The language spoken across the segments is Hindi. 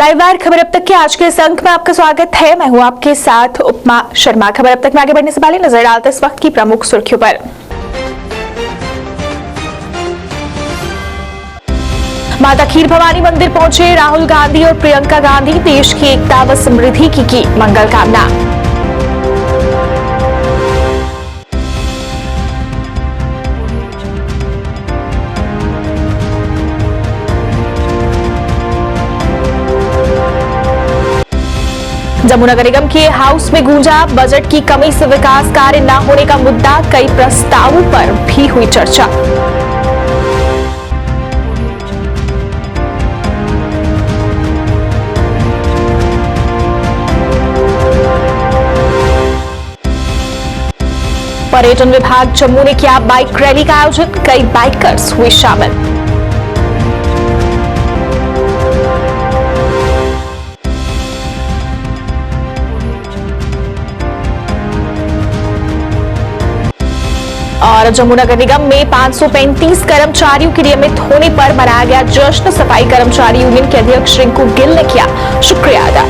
लाइव वायर खबर अब तक के आज के इस अंक में आपका स्वागत है। मैं हूं आपके साथ उपमा शर्मा। खबर अब तक में आगे बढ़ने से पहले नजर डालते इस वक्त की प्रमुख सुर्खियों पर। माता खीर भवानी मंदिर पहुंचे राहुल गांधी और प्रियंका गांधी। देश की एकता व समृद्धि की मंगल कामना। जमुना नगर निगम के हाउस में गूंजा बजट की कमी से विकास कार्य न होने का मुद्दा। कई प्रस्तावों पर भी हुई चर्चा। पर्यटन विभाग जम्मू ने किया बाइक रैली का आयोजन। कई बाइकर्स हुए शामिल। और जम्मू नगर निगम में 535 कर्मचारियों के नियमित होने पर मनाया गया जश्न। सफाई कर्मचारी यूनियन के अध्यक्ष रिंकू गिल ने किया शुक्रिया अदा।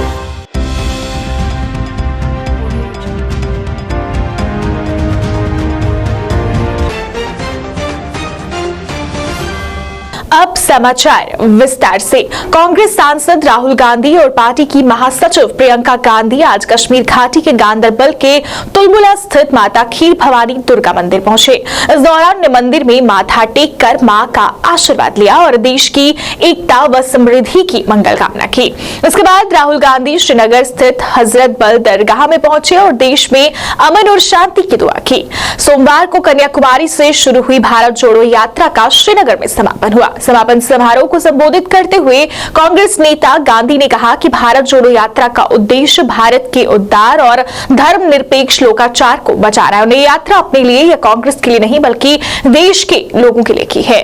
अब समाचार विस्तार से। कांग्रेस सांसद राहुल गांधी और पार्टी की महासचिव प्रियंका गांधी आज कश्मीर घाटी के गांदरबल के तुलबुला स्थित माता खीर भवानी दुर्गा मंदिर पहुंचे। इस दौरान मंदिर में माथा टेक कर मां का आशीर्वाद लिया और देश की एकता व समृद्धि की मंगल कामना की। इसके बाद राहुल गांधी श्रीनगर स्थित हजरत बल दरगाह में पहुंचे और देश में अमन और शांति की दुआ की। सोमवार को कन्याकुमारी से शुरू हुई भारत जोड़ो यात्रा का श्रीनगर में समापन हुआ। समापन समारोह को संबोधित करते हुए कांग्रेस नेता गांधी ने कहा कि भारत जोड़ो यात्रा का उद्देश्य भारत के उद्धार और धर्मनिरपेक्ष लोकाचार को बचाना है। उन्हें यात्रा अपने लिए या कांग्रेस के लिए नहीं बल्कि देश के लोगों के लिए की है।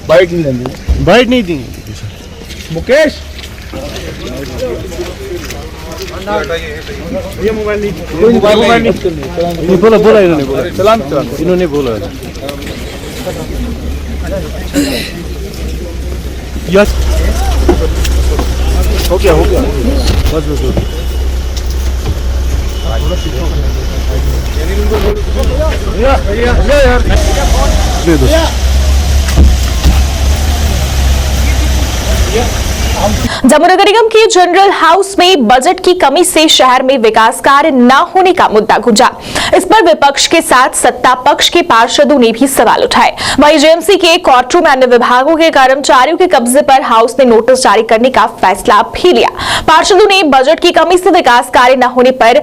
बाइट नहीं देंगे मुकेश। ये मोबाइल नहीं बोला इन्होंने बोला यस हो गया बस जम्मू नगर निगम के जनरल हाउस में बजट की कमी से शहर में विकास कार्य न होने का मुद्दा गूंजा। इस पर विपक्ष के साथ सत्ता पक्ष के पार्षदों ने भी सवाल उठाए। वहीं जेएमसी के क्वार्टरों में अन्य विभागों के कर्मचारियों के कब्जे पर हाउस ने नोटिस जारी करने का फैसला भी लिया। पार्षदों ने बजट की कमी से विकास कार्य न होने पर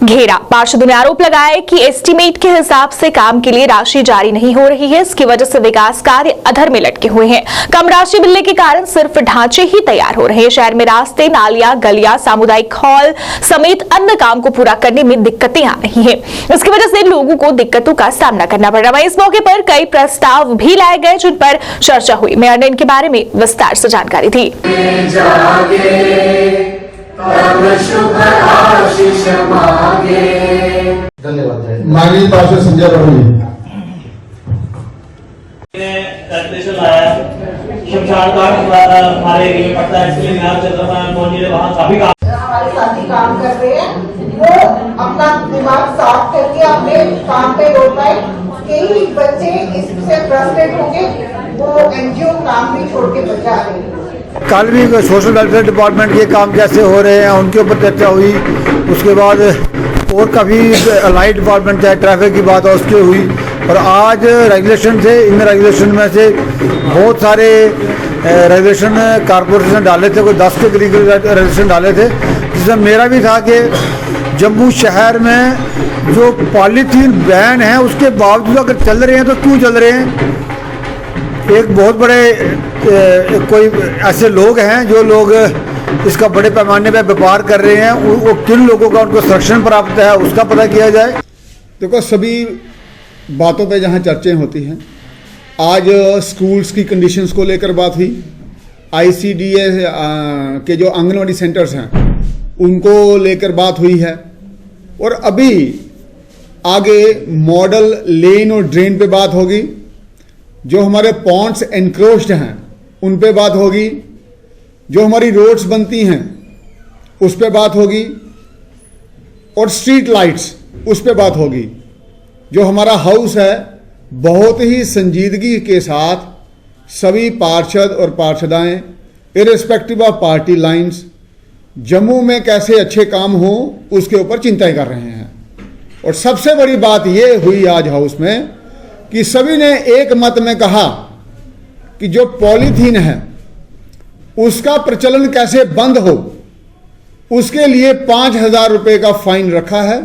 घेरा। पार्षदों ने आरोप लगाया कि एस्टीमेट के हिसाब से काम के लिए राशि जारी नहीं हो रही है। इसकी वजह से विकास कार्य अधर में लटके हुए हैं। कम राशि मिलने के कारण सिर्फ ढांचे ही तैयार हो रहे हैं। शहर में रास्ते, नालियां, गलियां, सामुदायिक हॉल समेत अन्य काम को पूरा करने में दिक्कतें आ रही हैं। इसकी वजह से लोगों को दिक्कतों का सामना करना पड़ रहा है। इस मौके पर कई प्रस्ताव भी लाए गए जिन पर चर्चा हुई। मेयर ने इनके बारे में विस्तार से जानकारी दी। धन्यवाद। माननीय पार्षद संजय बाबू शमशान घाट हमारे एरिया में पड़ता है, इसलिए मैं चंद्रमान मोहन जी वहाँ काफी हमारे साथी काम कर रहे हैं, वो अपना दिमाग साफ करके अपने काम पे लौट पाए। कई बच्चे इससे फ्रस्ट्रेट होंगे, वो एनजीओ काम भी छोड़ के बचा रहे हैं। कल भी सोशल वेलफेयर डिपार्टमेंट के काम कैसे हो रहे हैं उनके ऊपर चर्चा हुई। उसके बाद और काफ़ी लाइट डिपार्टमेंट चाहे ट्रैफिक की बात है उसकी हुई। और आज रेगुलेशन से इन रेगुलेशन में से बहुत सारे रेगुलेशन कारपोरेशन डाले थे, कोई 10 के करीब रेगुलेशन डाले थे, जिसमें मेरा भी था कि जम्मू शहर में जो पॉलीथीन बैन है उसके बावजूद अगर चल रहे हैं तो क्यों चल रहे हैं। एक बहुत बड़े कोई ऐसे लोग हैं जो लोग इसका बड़े पैमाने पर व्यापार कर रहे हैं, वो किन लोगों का उनको संरक्षण प्राप्त है उसका पता किया जाए। देखो, सभी बातों पे जहाँ चर्चाएं होती हैं, आज स्कूल्स की कंडीशंस को लेकर बात हुई। आईसीडीएस के जो आंगनवाड़ी सेंटर्स हैं उनको लेकर बात हुई है। और अभी आगे मॉडल लेन और ड्रेन पे बात होगी। जो हमारे पॉन्ड्स एनक्रोच्ड हैं उन पे बात होगी, जो हमारी रोड्स बनती हैं उस पे बात होगी, और स्ट्रीट लाइट्स उस पे बात होगी। जो हमारा हाउस है बहुत ही संजीदगी के साथ सभी पार्षद और पार्षदाएं irrespective of party lines Jammu में कैसे अच्छे काम हो उसके ऊपर चिंताएं कर रहे हैं। और सबसे बड़ी बात यह हुई आज हाउस में कि सभी ने एक मत में कहा कि जो पॉलीथीन है उसका प्रचलन कैसे बंद हो, उसके लिए 5,000 रुपये का फाइन रखा है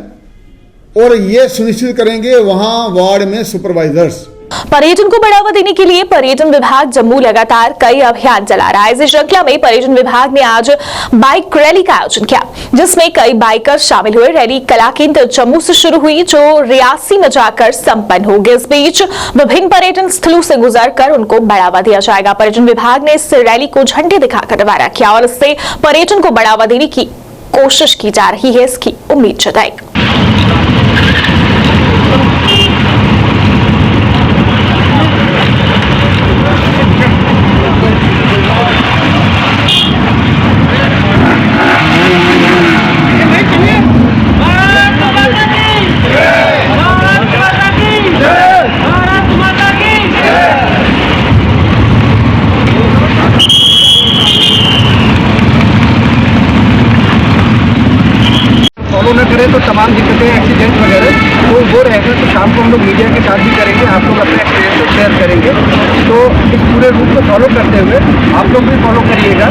और ये सुनिश्चित करेंगे वहां वार्ड में सुपरवाइजर्स। पर्यटन को बढ़ावा देने के लिए पर्यटन विभाग जम्मू लगातार कई अभियान चला रहा है। इस श्रृंखला में पर्यटन विभाग ने आज बाइक रैली का आयोजन किया, जिसमें कई बाइकर्स शामिल हुए। रैली कला केंद्र जम्मू से शुरू हुई, जो रियासी में जाकर संपन्न होगी। इस बीच विभिन्न पर्यटन स्थलों से गुजरकर उनको बढ़ावा दिया जाएगा। पर्यटन विभाग ने इस रैली को झंडे दिखाकर रवाना किया और इससे पर्यटन को बढ़ावा देने की कोशिश की जा रही है, इसकी उम्मीद जताई। करें तो तमाम दिक्कतें एक्सीडेंट वगैरह तो वो रहेगा। तो शाम को हम लोग मीडिया के साथ भी करेंगे, आप लोग अपने एक्सपीरियंस शेयर करेंगे। तो इस पूरे रूट को फॉलो करते हुए आप लोग भी फॉलो करिएगा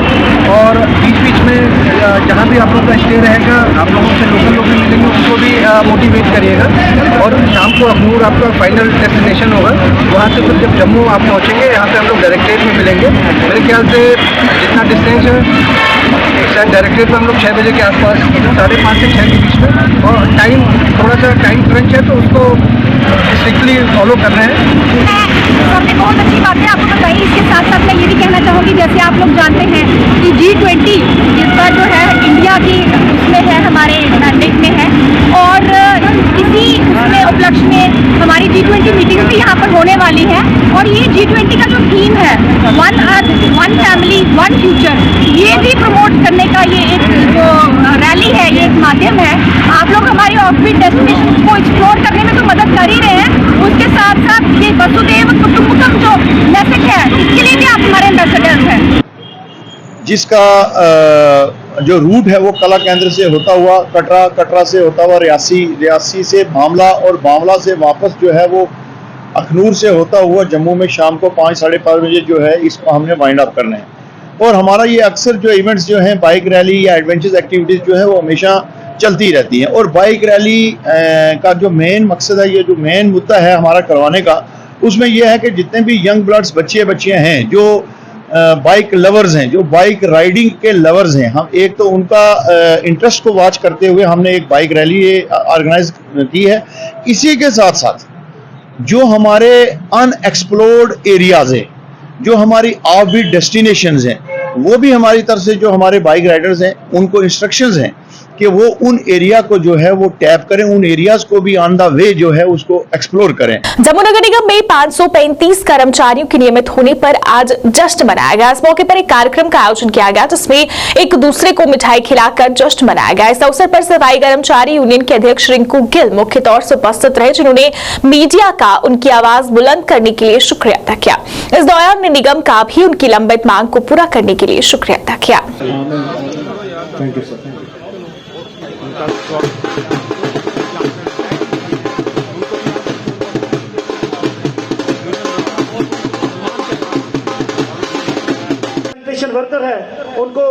और बीच बीच में जहाँ भी आप लोग का स्टे रहेगा आप लोगों से लोकल लोग भी मिलेंगे, उनको भी मोटिवेट करिएगा। और शाम को अखनूर आपका फाइनल डेस्टिनेशन होगा, वहाँ से फिर जब जम्मू आप पहुँचेंगे यहाँ से हम लोग डायरेक्टरेट में मिलेंगे। मेरे ख्याल से जितना डिस्टेंस है शायद डायरेक्टरेट में हम लोग 6 बजे के आसपास 5:30 से 6 के बीच में, और टाइम थोड़ा सा टाइम क्रंच है तो उसको स्ट्रिक्टली फॉलो कर रहे हैं। सबने बहुत अच्छी बात है आपको बताई। इसके साथ साथ मैं ये भी कहना चाहूँगी, जैसे आप लोग जानते हैं कि G20 जिसका जो है इंडिया की उसमें है, हमारे मैंडेट में है, और इसी उसमें उपलक्ष्य में हमारी G20 मीटिंग भी यहाँ पर होने वाली है। और ये G20 का जो थीम है one earth one family one future, ये भी प्रमोट करने का ये एक जो रैली है, ये एक माध्यम है। आप लोग हमारी ऑफबीट डेस्टिनेशन को एक्सप्लोर करने में तो मदद कर ही रहे हैं, उसके साथ साथ ये वसुदेव कुटुंबकम जो मैसेज है इसके लिए भी आप हमारे एम्बेसडर्स हैं। जिसका जो रूट है वो कला केंद्र से होता हुआ कटरा, कटरा से होता हुआ रियासी, रियासी से बामला, और बामला से वापस जो है वो अखनूर से होता हुआ जम्मू में शाम को 5 साढ़े 5 बजे जो है इसको हमने वाइंड अप करना है। और हमारा ये अक्सर जो इवेंट्स जो हैं बाइक रैली या एडवेंचर्स एक्टिविटीज़ जो है वो हमेशा चलती रहती हैं। और बाइक रैली का जो मेन मकसद है, ये जो मेन मुद्दा है हमारा करवाने का, उसमें यह है कि जितने भी यंग ब्लड्स बच्चे बच्चियाँ हैं जो बाइक लवर्स हैं, जो बाइक राइडिंग के लवर्स हैं, हम एक तो उनका इंटरेस्ट को वॉच करते हुए हमने एक बाइक रैली ऑर्गेनाइज की है। इसी के साथ साथ जो हमारे अनएक्सप्लोर्ड एरियाज हैं, जो हमारी ऑफबीट डेस्टिनेशंस हैं, वो भी हमारी तरफ से जो हमारे बाइक राइडर्स हैं उनको इंस्ट्रक्शंस हैं कि वो उन एरिया को जो है वो टैप करें, उन एरियाज को भी ऑन द वे जो है उसको एक्सप्लोर करें। जम्मू नगर निगम में 535 कर्मचारियों के नियमित होने पर आज जश्न मनाया गया। इस मौके पर एक कार्यक्रम का आयोजन किया गया जिसमें एक दूसरे को मिठाई खिलाकर जश्न मनाया गया। इस अवसर पर सफाई कर्मचारी यूनियन के अध्यक्ष रिंकू गिल मुख्य तौर से उपस्थित रहे, जिन्होंने मीडिया का उनकी आवाज बुलंद करने के लिए शुक्रिया अदा किया। इस दौरान निगम का भी उनकी लंबित मांग को पूरा करने के लिए शुक्रिया अदा किया। वर्कर है उनको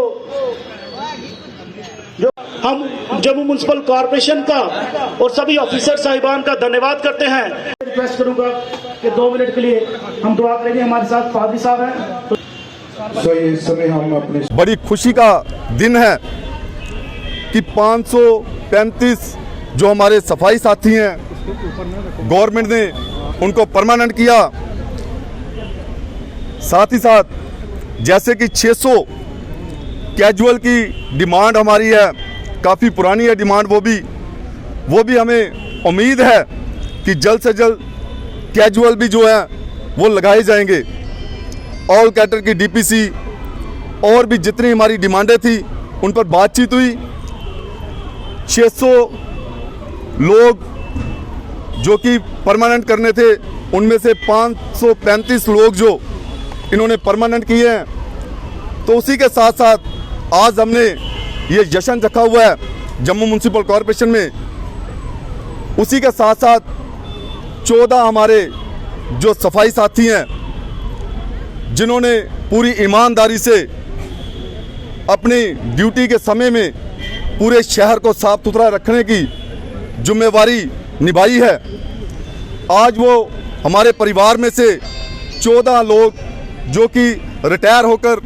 जो हम जम्मू म्युनिसिपल कॉर्पोरेशन का और सभी ऑफिसर साहिबान का धन्यवाद करते हैं। रिक्वेस्ट करूंगा कि 2 मिनट के लिए हम दुआ करेंगे। हमारे साथ फादी साहब हैं। तो इस समय हम अपने बड़ी खुशी का दिन है कि 535 जो हमारे सफाई साथी हैं गवर्नमेंट ने उनको परमानेंट किया। साथ ही साथ जैसे कि 600 कैजुअल की डिमांड हमारी है, काफ़ी पुरानी है डिमांड, वो भी हमें उम्मीद है कि जल्द से जल्द कैजुअल भी जो है वो लगाए जाएंगे। ऑल कैटर की डीपीसी और भी जितनी हमारी डिमांडें थी उन पर बातचीत हुई। 600 लोग जो कि परमानेंट करने थे उनमें से 535 लोग जो इन्होंने परमानेंट किए हैं। तो उसी के साथ साथ आज हमने ये जश्न रखा हुआ है जम्मू म्युनिसिपल कॉरपोरेशन में। उसी के साथ साथ 14 हमारे जो सफाई साथी हैं जिन्होंने पूरी ईमानदारी से अपनी ड्यूटी के समय में पूरे शहर को साफ सुथरा रखने की जिम्मेवारी निभाई है। आज वो हमारे परिवार में से 14 लोग जो कि रिटायर होकर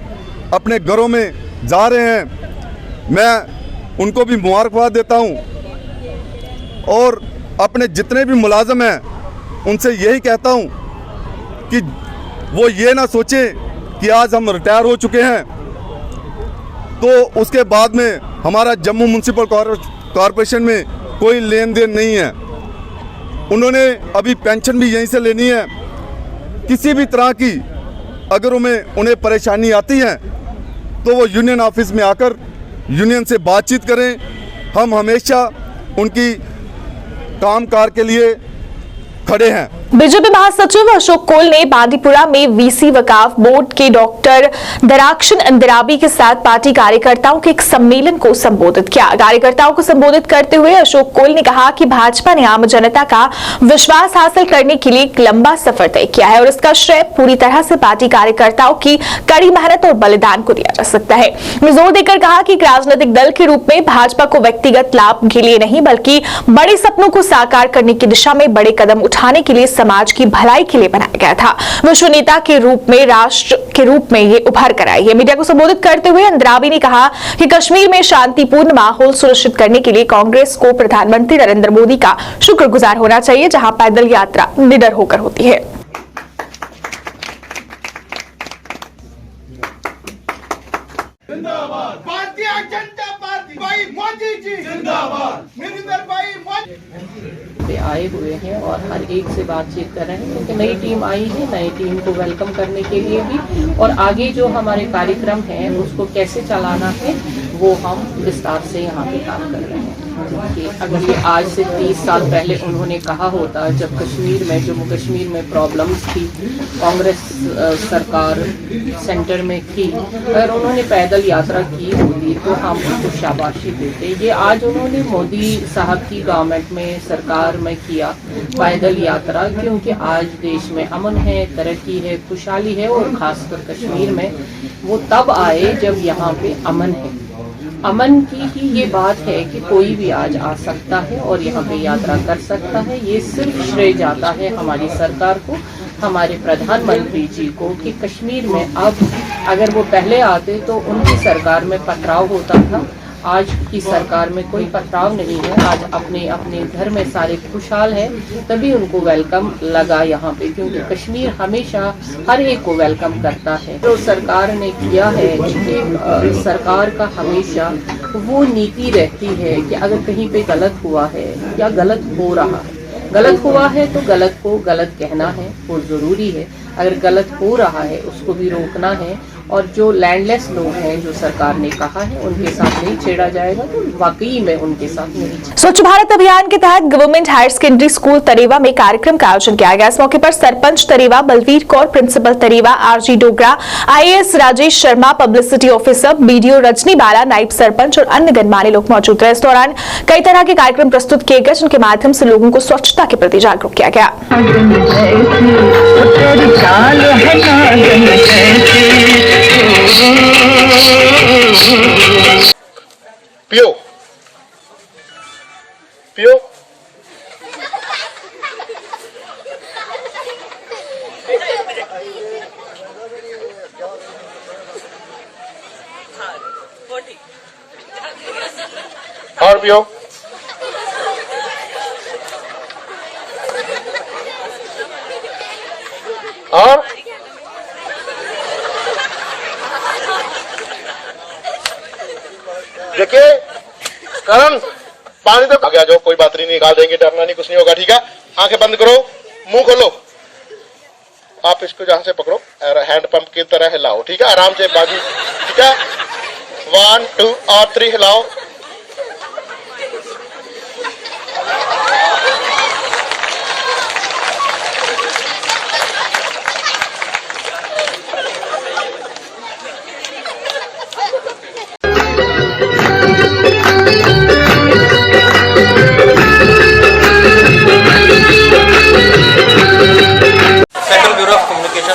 अपने घरों में जा रहे हैं, मैं उनको भी मुबारकबाद देता हूं और अपने जितने भी मुलाजिम हैं उनसे यही कहता हूं कि वो ये ना सोचें कि आज हम रिटायर हो चुके हैं तो उसके बाद में हमारा जम्मू म्युनिसिपल कॉरपोरेशन में कोई लेन देन नहीं है। उन्होंने अभी पेंशन भी यहीं से लेनी है। किसी भी तरह की अगर उन्हें परेशानी आती है तो वो यूनियन ऑफिस में आकर यूनियन से बातचीत करें। हम हमेशा उनकी कामकाज के लिए खड़े हैं। बीजेपी महासचिव अशोक कोल ने बांदीपुरा में वीसी वकाफ बोर्ड के डॉक्टर दराक्षन अंदराबी के साथ पार्टी कार्यकर्ताओं के एक सम्मेलन को संबोधित किया। कार्यकर्ताओं को संबोधित करते हुए अशोक कोल ने कहा कि भाजपा ने आम जनता का विश्वास हासिल करने के लिए एक लंबा सफर तय किया है और इसका श्रेय पूरी तरह से पार्टी कार्यकर्ताओं की कड़ी मेहनत और बलिदान को दिया जा सकता है। जोर देकर कहा कि एक राजनीतिक दल के रूप में भाजपा को व्यक्तिगत लाभ के लिए नहीं बल्कि बड़े सपनों को साकार करने की दिशा में बड़े कदम उठाने के लिए समाज की भलाई के लिए बनाया गया था। विश्व नेता के रूप में, राष्ट्र के रूप में ये उभर कर आई है। मीडिया को संबोधित करते हुए अंदराबी ने कहा कि कश्मीर में शांतिपूर्ण माहौल सुनिश्चित करने के लिए कांग्रेस को प्रधानमंत्री नरेंद्र मोदी का शुक्रगुजार होना चाहिए, जहां पैदल यात्रा निडर होकर होती है। भारतीय जनता पार्टी भाई मोदी जी जिंदाबाद, नरेंद्र भाई मोदी आए हुए हैं और हर एक से बातचीत कर रहे हैं क्योंकि नई टीम आई है, नई टीम को वेलकम करने के लिए भी और आगे जो हमारे कार्यक्रम हैं उसको कैसे चलाना है वो हम विस्तार से यहाँ पे काम कर रहे हैं। अगर ये आज से 30 साल पहले उन्होंने कहा होता जब कश्मीर में, जम्मू कश्मीर में प्रॉब्लम्स थी, कांग्रेस सरकार सेंटर में थी, अगर उन्होंने पैदल यात्रा की होती तो हम उनको शाबाशी देते। ये आज उन्होंने मोदी साहब की गवर्नमेंट में, सरकार में किया पैदल यात्रा क्योंकि आज देश में अमन है, तरक्की है, खुशहाली है और खासकर कश्मीर में वो तब आए जब यहाँ पे अमन है। अमन की ही ये बात है कि कोई भी आज आ सकता है और यहाँ पे यात्रा कर सकता है। ये सिर्फ श्रेय जाता है हमारी सरकार को, हमारे प्रधानमंत्री जी को कि कश्मीर में अब अगर वो पहले आते तो उनकी सरकार में पथराव होता था। आज की सरकार में कोई पथराव नहीं है, आज अपने अपने घर में सारे खुशहाल हैं, तभी उनको वेलकम लगा यहाँ पे क्योंकि कश्मीर हमेशा हर एक को वेलकम करता है। जो सरकार ने किया है कि सरकार का हमेशा वो नीति रहती है कि अगर कहीं पे गलत हुआ है या गलत हो रहा है, गलत हुआ है तो गलत को गलत कहना है वो ज़रूरी है, अगर गलत हो रहा है उसको भी रोकना है और जो लैंडलेस लोग हैं जो सरकार ने कहा है उनके साथ नहीं छेड़ा जाएगा तो वाकई में उनके साथ नहीं। स्वच्छ भारत अभियान के तहत government higher secondary school Tarewa में कार्यक्रम का आयोजन किया गया। इस मौके पर sarpanch Tarewa Balvir Kaur, principal Tarewa RG Dogra, IAS Rajesh Sharma, publicity officer BDO Rajni Bala, नायब सरपंच और अन्य गणमान्य लोग मौजूद रहे। इस दौरान कई तरह के कार्यक्रम प्रस्तुत किए गए जिनके माध्यम से लोगों को स्वच्छता के प्रति जागरूक किया गया। पियो पियो और पियो और देखिए करण पानी तो आगे आ जाओ, कोई बात नहीं, निकाल देंगे, डरना नहीं, कुछ नहीं होगा, ठीक है। आंखें बंद करो, मुंह खोलो आप इसको जहां से पकड़ो और हैंड पंप की तरह हिलाओ, ठीक है, आराम से बाजू, ठीक है, 1 2 और 3 हिलाओ।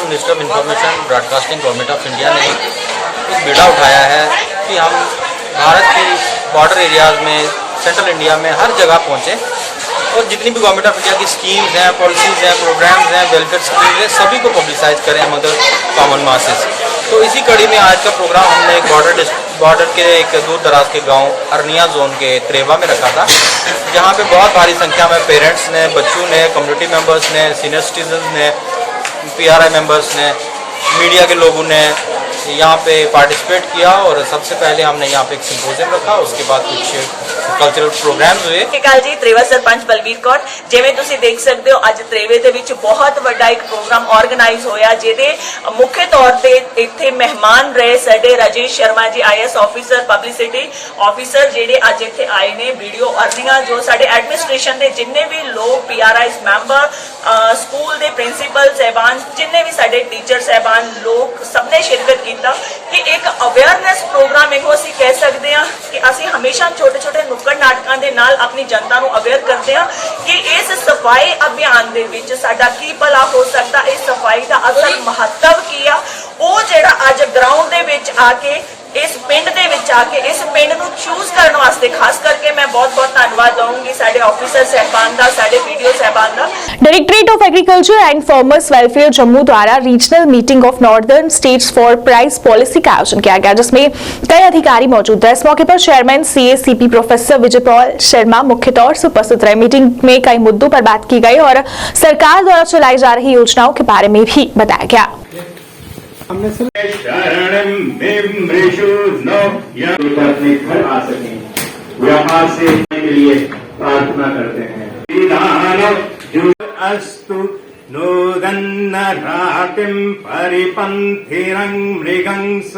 Minister of information broadcasting government of India ने एक बीड़ा उठाया है कि हम भारत की बॉर्डर एरियाज़ में, सेंट्रल इंडिया में हर जगह पहुँचें और जितनी भी गवर्नमेंट ऑफ इंडिया की स्कीम्स हैं, पॉलिसीज़ हैं, प्रोग्राम्स हैं, वेलफेयर स्कीम्स हैं, सभी को पब्लिसाइज करें अमंग कॉमन मासेस। तो इसी कड़ी में आज का प्रोग्राम हमने एक बॉर्डर के एक दूर दराज के गांव अरनिया जोन के त्रेवा में रखा था, जहां पे बहुत भारी संख्या में पेरेंट्स ने, बच्चों ने, कम्युनिटी मेंबर्स ने, सीनियर सिटीजन ने, PRI मेंबर्स ने, मीडिया के लोगों ने यहाँ पे पार्टिसिपेट किया। और सबसे पहले हमने यहाँ पे एक सिंपोजियम रखा, उसके बाद कुछ ਕਲਚਰਲ ਪ੍ਰੋਗਰਾਮਸ ਹੋਏ। ਸਤਿ ਸ਼੍ਰੀ ਅਕਾਲ ਜੀ, ਤ੍ਰੇਵਾ ਸਰਪੰਚ ਬਲਬੀਰ ਕੌਰ। ਜਿਵੇਂ ਤੁਸੀਂ ਦੇਖ ਸਕਦੇ ਹੋ ਅੱਜ ਤ੍ਰੇਵੇ ਦੇ ਵਿੱਚ ਬਹੁਤ ਵੱਡਾ ਇੱਕ ਪ੍ਰੋਗਰਾਮ ਆਰਗੇਨਾਈਜ਼ ਹੋਇਆ, ਜਿਹਦੇ ਮੁੱਖ ਤੌਰ ਤੇ ਇੱਥੇ ਮਹਿਮਾਨ ਰਹੇ ਸਾਡੇ Rajesh Sharma ji, IAS officer, publicity officer, ਜਿਹੜੇ ਅੱਜ ਇੱਥੇ ਆਏ ਨੇ। ਵੀਡੀਓ ਅਰਨਿੰਗਾਂ ਜੋ ਸਾਡੇ ਐਡਮਿਨਿਸਟ੍ਰੇਸ਼ਨ ਦੇ ਜਿੰਨੇ ਵੀ ਲੋਕ, PRIs ਮੈਂਬਰ, ਸਕੂਲ ਦੇ ਪ੍ਰਿੰਸੀਪਲ ਸਹਿਬਾਨ, ਜਿੰਨੇ ਵੀ ਸਾਡੇ ਟੀਚਰ ਸਹਿਬਾਨ ਲੋਕ, ਸਭ ਨੇ ਸ਼ਿਰਕਤ ਕੀਤਾ ਕਿ ਇੱਕ ਅਵੇਅਰਨੈਸ ਪ੍ਰੋਗਰਾਮ ਇਹੋ ਅਸੀਂ ਕਹਿ ਸਕਦੇ ਹਾਂ ਕਿ ਅਸੀਂ ਹਮੇਸ਼ਾ ਛੋਟੇ ਛੋਟੇ ਨੁੱਕੜ ਨਾਟਕਾਂ ਦੇ ਨਾਲ ਆਪਣੀ ਜਨਤਾ ਨੂੰ ਅਵੇਅਰ ਕਰਦੇ ਹਾਂ ਕਿ ਇਸ ਸਫਾਈ ਅਭਿਆਨ ਦੇ ਵਿੱਚ ਸਾਡਾ ਕੀ ਭਲਾ ਹੋ ਸਕਦਾ, ਇਸ ਸਫਾਈ ਦਾ ਅਸਲ ਮਹੱਤਵ ਕੀ ਆ। ਉਹ ਜਿਹੜਾ ਅੱਜ ਗਰਾਊਂਡ ਦੇ ਵਿੱਚ ਆ ਕੇ, ਇਸ ਪਿੰਡ ਦੇ ਵਿੱਚ ਆ ਕੇ, ਇਸ ਪਿੰਡ ਨੂੰ ਚੂਜ਼ ਕਰਨ ਵਾਸਤੇ ਖਾਸ ਕਰਕੇ ਮੈਂ ਬਹੁਤ-ਬਹੁਤ ਧੰਨਵਾਦ ਦਊਂਗੀ ਸਾਡੇ ਆਫੀਸਰ ਸਹਿਬਾਨ ਦਾ, ਸਾਡੇ ਵੀਡੀਓ ਸਹਿਬਾਨ ਦਾ। Directorate of agriculture and farmers welfare Jammu द्वारा regional meeting of northern states for price policy का आयोजन किया गया, जिसमें कई अधिकारी मौजूद रहे। इस मौके पर चेयरमैन CACP प्रोफेसर विजय पॉल शर्मा मुख्य तौर से उपस्थित रहे। मीटिंग में कई मुद्दों पर बात की गई और सरकार द्वारा चलाई जा रही योजनाओं के बारे में भी बताया गया। व्यापार से के लिए प्रार्थना करते हैं। अस्तु नोदन्नरातिं परिपन्थिरं मृगंस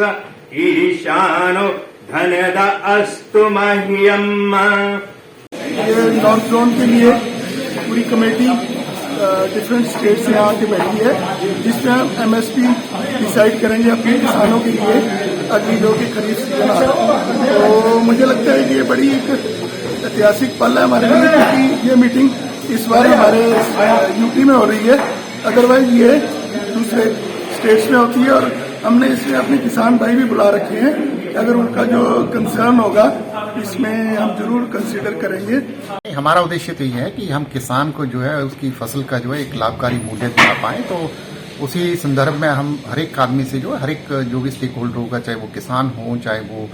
ईशानो धनद अस्तु मह्यम। ये नॉर्थ जोन के लिए पूरी कमेटी डिफरेंट स्टेट से आके बैठी है, जिसमें हम MSP डिसाइड करेंगे अपने किसानों के लिए अगली जो कि खरीफ सीजन आ रहा है। तो मुझे लगता है कि ये बड़ी एक ऐतिहासिक पल है हमारे लिए, क्योंकि ये मीटिंग इस बार हमारे UP में हो रही है, अदरवाइज ये दूसरे स्टेट्स में होती है। और हमने इसमें अपने किसान भाई भी बुला रखे हैं, अगर उनका जो कंसर्न होगा इसमें हम जरूर कंसीडर करेंगे। हमारा उद्देश्य तो ये है कि हम किसान को जो है उसकी फसल का जो है एक लाभकारी मूल्य दिला पाएँ। तो उसी संदर्भ में हम हर एक आदमी से जो है, हर एक जो भी स्टेक होल्डर होगा, चाहे वो किसान हो, चाहे वो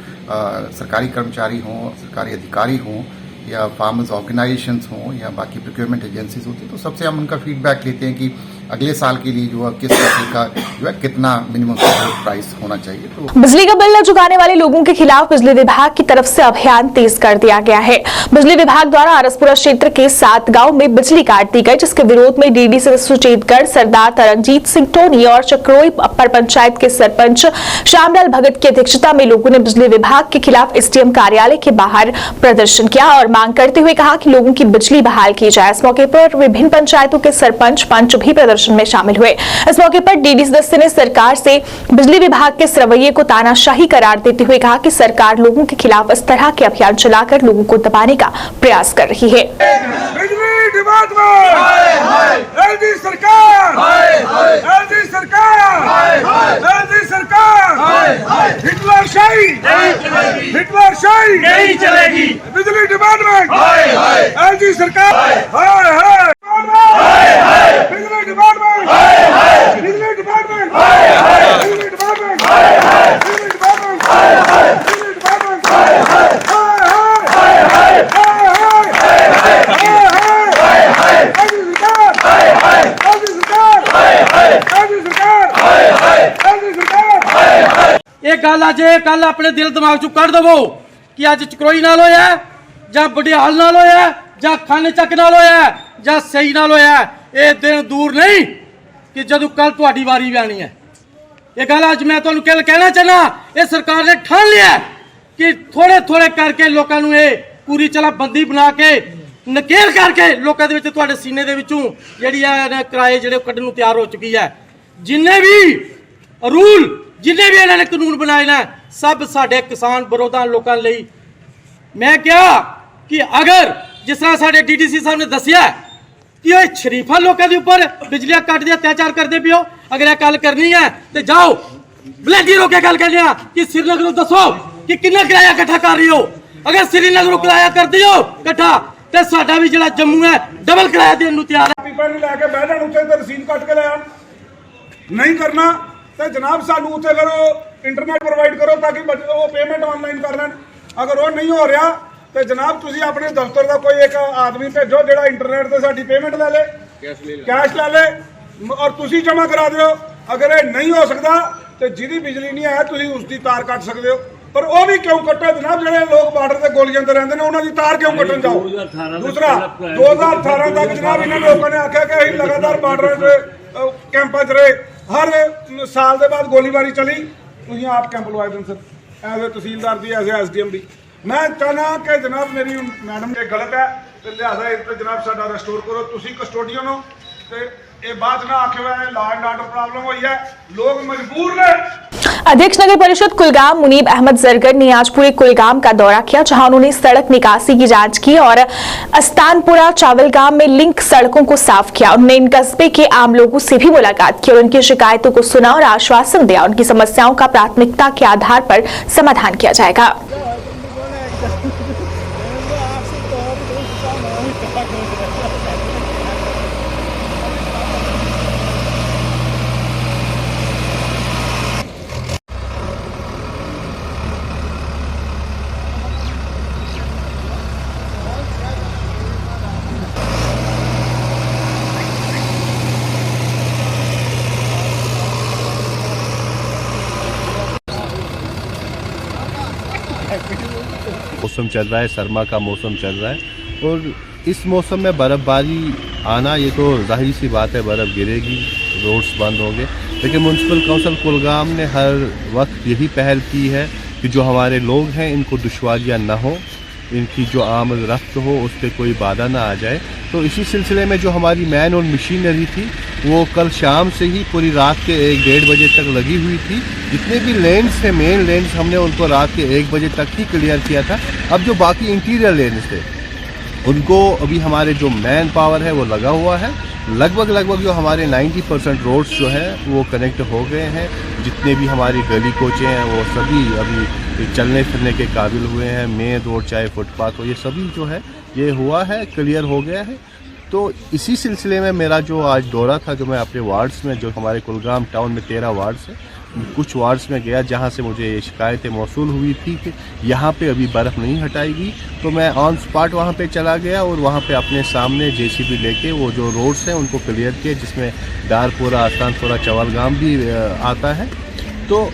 सरकारी कर्मचारी हों, सरकारी अधिकारी हों, या फार्मर्स ऑर्गेनाइजेशंस हों, या बाकी प्रोक्योरमेंट एजेंसीज होती हैं, तो सबसे हम उनका फीडबैक लेते हैं कि अगले साल के लिए जो है किस फसल का जो है कितना मिनिमम प्राइस होना चाहिए। तो बिजली का बिल न चुकाने वाले लोगों के खिलाफ बिजली विभाग की तरफ से अभियान तेज कर दिया गया है। बिजली विभाग द्वारा आरसपुरा क्षेत्र के 7 गांव में बिजली काट दी गई, जिसके विरोध में DD सुचेतगढ़, सरदार तरनजीत सिंह टोनी और चक्रोई अपर पंचायत के सरपंच श्यामलाल भगत की अध्यक्षता में लोगों ने बिजली विभाग के खिलाफ SDM कार्यालय के बाहर प्रदर्शन किया और मांग करते हुए कहा कि लोगों की बिजली बहाल की जाए। इस मौके पर विभिन्न पंचायतों के सरपंच, पंच भी प्रदर्शन में शामिल हुए। इस मौके पर DD सदस्य ने सरकार से बिजली विभाग के इस रवैये को तानाशाही करार देते हुए कहा कि सरकार लोगों के खिलाफ इस तरह के अभियान चलाकर लोगों को दबाने का प्रयास कर रही है। बिजली डिपार्टमेंट, एलजी सरकार, एलजी सरकार, एलजी सरकार, हिटलरशाही नहीं चलेगी। बिजली डिपार्टमेंट, एलजी सरकार, बिजली डिपार्टमेंट, बिजली डिपार्टमेंट, बिजली डिपार्टमेंट, बिजली डिपार्टमेंट, बिजली ਇਹ ਗੱਲ ਅੱਜ ਕੱਲ ਆਪਣੇ ਦਿਲ ਦਿਮਾਗ ਚੋਂ ਕੱਢ ਦਵੋ ਕਿ ਅੱਜ ਚਕਰੋਈ ਨਾਲ ਹੋਇਆ ਜਾਂ ਬੜਿਆਲ ਨਾਲ ਹੋਇਆ ਜਾਂ ਖਾਨੇ ਚੱਕ ਨਾਲ ਹੋਇਆ ਜਾਂ ਸਹੀ ਨਾਲ ਹੋਇਆ। ਇਹ ਦਿਨ ਦੂਰ ਨਹੀਂ, कि जदों कल तुहाडी वारी भी आनी है। ये गल अज मैं तुहानूं कहना चाहना, ये सरकार ने ठान लिया कि थोड़े थोड़े करके लोगों नूं ये पूरी चला बंदी बना के नकेल करके लोगों दे विच तुहाडे सीने दे विचों जिहड़ी है किराए जिहड़े कड्ढण नूं तैयार हो चुकी है। जिन्ने भी रूल जिन्ने भी इन्होंने कानून बनाए ना सब साडे किसान बरोधा लोगों लई। मैं क्या कि अगर जिस तरह साडे DDC साहब ने दसिया कि ये शरीफा लोगों के ऊपर बिजलियां कट दे अत्याचार करते पियो, अगर यह गल करनी है तो जाओ वलंटियर होकर गल करने कि श्रीनगर दसो कि कितना किराया इकट्ठा कर रही हो। अगर श्रीनगर किराया कर दियो इकट्ठा तो साडा भी जिहड़ा जम्मू है डबल किराया देने नूं तैयार है। पीपल लैके बह जाण उत्थे ते रसीद कट के ले आउण, नहीं करना तो जनाब सानू उत्थे करो इंटरनेट प्रोवाइड करो ताकि वो पेमेंट ऑनलाइन कर लैन। अगर वो नहीं हो रहा तो जनाब तुसीं अपने दफ्तर का कोई एक आदमी भेजो जिहड़ा इंटरनेट से साडी पेमेंट ले ले, कैश ले ले और तुसीं जमा करा दिओ। अगर ये नहीं हो सकता तो जिहदी बिजली नहीं है तुसीं उसकी तार कट सकते हो, पर वो भी क्यों कट्टो जनाब, जिहड़े लोग बार्डर से गोलियां ते रहिंदे ने उन्हां दी तार क्यों कट्टन जाओ। दूसरा 2018 तक जनाब इन्हां लोगों ने आख्या कि असीं लगातार बार्डर से कैंपां च रहे, हर साल के बाद गोलीबारी चली, तुसीं आप कैंप लवाए दिन सर एज ए तहसीलदार दी एज ए SDM दी। मैं चाहना कि जनाब मेरी मैडम ये गलत है तो लिहाजा इस पर जनाब साडा रेस्टोर करो, तुसीं कस्टोडियन हो तो ये बात ना आखे हुए लॉ एंड ऑर्डर प्रॉब्लम हुई है, लोग मजबूर ने। अध्यक्ष नगर परिषद कुलगाम मुनीब अहमद जरगर ने आज पूरे कुलगाम का दौरा किया, जहां उन्होंने सड़क निकासी की जांच की और अस्तानपुरा चावलगाम में लिंक सड़कों को साफ किया। उन्होंने इन कस्बे के आम लोगों से भी मुलाकात की और उनकी शिकायतों को सुना और आश्वासन दिया उनकी समस्याओं का प्राथमिकता के आधार पर समाधान किया जाएगा। मौसम चल रहा है, सरमा का मौसम चल रहा है और इस मौसम में बर्फ़बारी आना ये तो जाहिर सी बात है, बर्फ़ गिरेगी, रोड्स बंद होंगे। लेकिन म्यूनसिपल काउंसिल कुलगाम ने हर वक्त यही पहल की है कि जो हमारे लोग हैं इनको दुश्वारियाँ ना हो, इनकी जो आमद रफ्त हो उस पर कोई बाधा ना आ जाए। तो इसी सिलसिले में जो हमारी मैन और मशीनरी थी वो कल शाम से ही पूरी रात के 1-1:30 बजे तक लगी हुई थी। जितने भी लेन्स थे, मेन लेन्स, हमने उनको रात के 1 बजे तक ही क्लियर किया था। अब जो बाकी इंटीरियर लेन्स थे उनको अभी हमारे जो मैन पावर है वो लगा हुआ है। लगभग जो हमारे 90% रोड्स जो है वो कनेक्ट हो गए हैं। जितने भी हमारी गली कोचे हैं वो सभी अभी चलने फिरने के काबिल हुए हैं। मेन रोड चाहे फुटपाथ हो, ये सभी जो है ये हुआ है, क्लियर हो गया है। तो इसी सिलसिले में मेरा जो आज दौरा था, जो मैं अपने वार्ड्स में, जो हमारे कुलगाम टाउन में 13 वार्ड्स हैं, कुछ वार्ड्स में गया जहां से मुझे ये शिकायतें मौसूल हुई थी कि यहाँ पे अभी बर्फ़ नहीं हटाएगी। तो मैं ऑन स्पॉट वहाँ पे चला गया और वहाँ पे अपने सामने JCB लेके वो जो रोड्स हैं उनको क्लियर किए, जिसमें दारपुरा, अस्तानपुरा, चावलगाम भी आता है। तो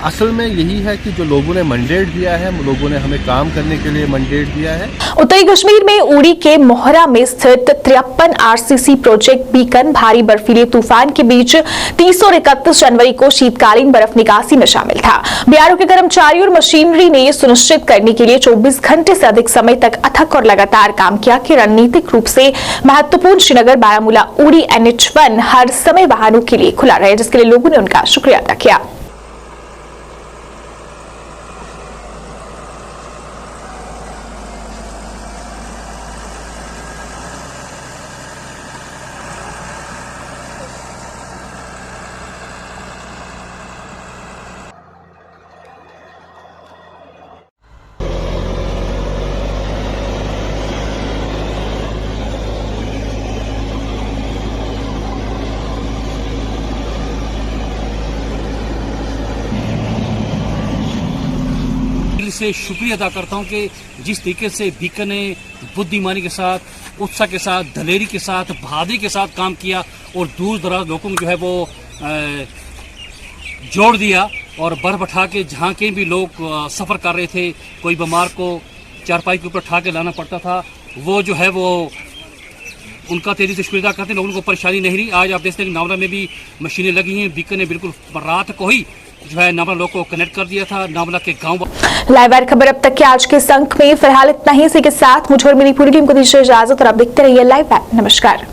असल में यही है कि जो लोगों ने मैंडेट दिया है, लोगों ने हमें काम करने के लिए मैंडेट दिया है। उत्तरी कश्मीर में उड़ी के मोहरा में स्थित 53 RCC प्रोजेक्ट बीकन भारी बर्फीले तूफान के बीच 30 और 31 जनवरी को शीतकालीन बर्फ निकासी में शामिल था। BRO के कर्मचारियों और मशीनरी ने यह सुनिश्चित करने के लिए 24 घंटे से अधिक समय तक अथक और लगातार काम किया कि रणनीतिक रूप से महत्वपूर्ण श्रीनगर बारामूला उड़ी NH1 हर समय वाहनों के लिए खुला रहे, जिसके लिए लोगों ने उनका शुक्रिया अदा किया। से शुक्रिया अदा करता हूं कि जिस तरीके से बीकन ने बुद्धिमानी के साथ, उत्साह के साथ, दलेरी के साथ, बहादुरी के साथ काम किया और दूर दराज लोगों को जो है वो जोड़ दिया और बर्फ उठा के जहाँ कहीं भी लोग सफ़र कर रहे थे, कोई बीमार को चारपाई के ऊपर उठा के लाना पड़ता था, वो जो है वो उनका तेजी से शुक्रिया करते हैं, लोगों को परेशानी नहीं रही। आज आप देखते हैं कि नावला में भी मशीनें लगी हैं। बीकन ने बिल्कुल रात को ही जो है नावला लोग को कनेक्ट कर दिया था। नावला के गाँव लाइव वायर खबर अब तक के आज के इस अंक में फिलहाल इतना ही। इसी के साथ मुझे और मेरी पूरी टीम को दीजिए इजाजत और आप देखते रहिए लाइव वायर। नमस्कार।